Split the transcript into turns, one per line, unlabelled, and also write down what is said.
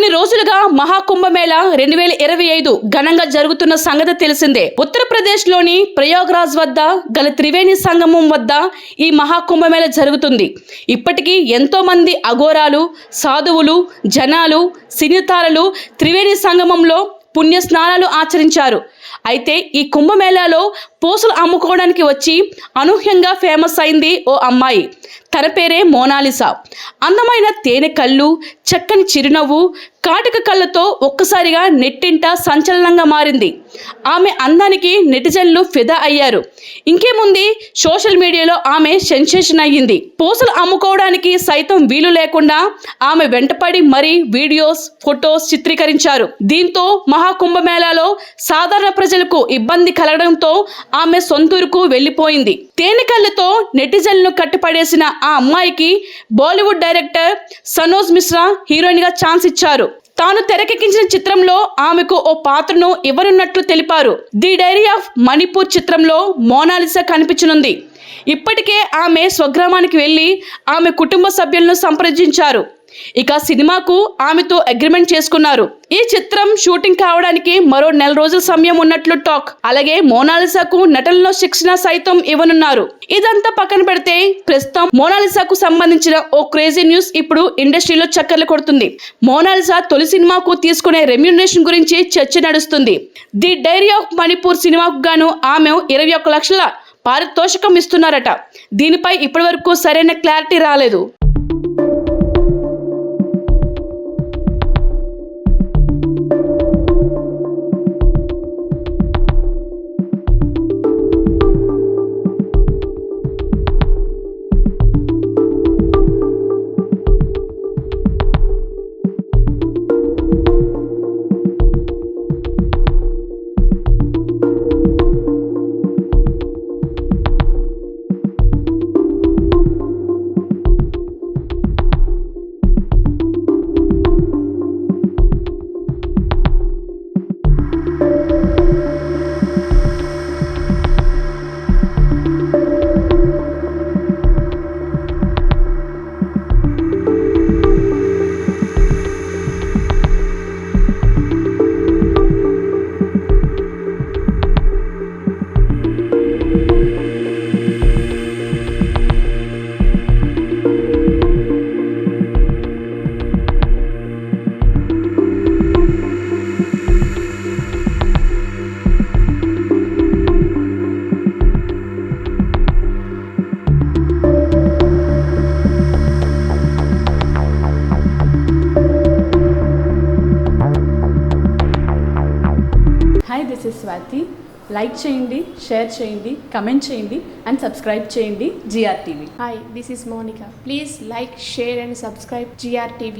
కొన్ని రోజులుగా మహాకుంభమేళ 2025 ఘనంగా జరుగుతున్న సంగతి తెలిసిందే. ఉత్తరప్రదేశ్లోని ప్రయాగ్రాజ్ వద్ద గల త్రివేణి సంగమం వద్ద ఈ మహాకుంభమేళ జరుగుతుంది. ఇప్పటికీ ఎంతో మంది అఘోరాలు, సాధువులు, జనాలు, సినీతారలు త్రివేణి సంగమంలో పుణ్య స్నానాలు ఆచరించారు. అయితే ఈ కుంభమేళాలో పూసలు అమ్ముకోవడానికి వచ్చి అనూహ్యంగా ఫేమస్ అయింది ఓ అమ్మాయి. తన పేరే మోనాలిసా. అందమైన తేనె కళ్ళు, చక్కని చిరునవ్వు, కాటుక కళ్ళతో ఒక్కసారిగా నెట్టింట సంచలనంగా మారింది. ఆమె అందానికి నెటిజన్లు ఫిదా అయ్యారు. ఇంకేముంది, సోషల్ మీడియాలో ఆమె సెన్సేషన్ అయ్యింది. పూసలు అమ్ముకోవడానికి సైతం వీలు లేకుండా ఆమె వెంటపడి మరీ వీడియోస్, ఫొటోస్ చిత్రీకరించారు. దీంతో మహాకుంభమేళాలో సాధారణ ప్రజలకు ఇబ్బంది కలగడంతో ఆమె సొంతూరుకు వెళ్ళిపోయింది. తేనె కళ్ళతో నెటిజన్లను కట్టిపడేసిన ఆ అమ్మాయికి బాలీవుడ్ డైరెక్టర్ సనోజ్ మిశ్రా హీరోయిన్ గా ఛాన్స్ ఇచ్చారు. తాను తెరకెక్కించిన చిత్రంలో ఆమెకు ఓ పాత్రను ఇవ్వనున్నట్లు తెలిపారు. ది డైరీ ఆఫ్ మణిపూర్ చిత్రంలో మోనాలిసా కనిపించనుంది. ఇప్పటికే ఆమె స్వగ్రామానికి వెళ్ళి ఆమె కుటుంబ సభ్యులను సంప్రదించారు. ఇక సినిమాకు ఆమెతో అగ్రిమెంట్ చేసుకున్నారు. ఈ చిత్రం షూటింగ్ కావడానికి మరో 4 రోజుల సమయం ఉన్నట్లు టాక్. అలాగే మోనాలిసాకు నటనలో శిక్షణ సైతం ఇవ్వనున్నారు. ఇదంతా పక్కన పెడితే ప్రస్తుతం మోనాలిసాకు సంబంధించిన ఓ క్రేజీ న్యూస్ ఇప్పుడు ఇండస్ట్రీలో చక్కర్లు కొడుతుంది. మోనాలిసా తొలి సినిమాకు తీసుకునే రెమ్యూనరేషన్ గురించి చర్చ నడుస్తుంది. ది డైరీ ఆఫ్ మణిపూర్ సినిమాకు గాను ఆమె 21 లక్షల పారితోషికం ఇస్తున్నారట. దీనిపై ఇప్పటివరకు సరైన క్లారిటీ రాలేదు.
Hi, this is Swathi. Like చేయండి, షేర్ చేయండి, కమెంట్ చేయండి అండ్ సబ్స్క్రైబ్ చేయండి GR TV.
Hi, this is Monica. Please like, share and subscribe GR TV.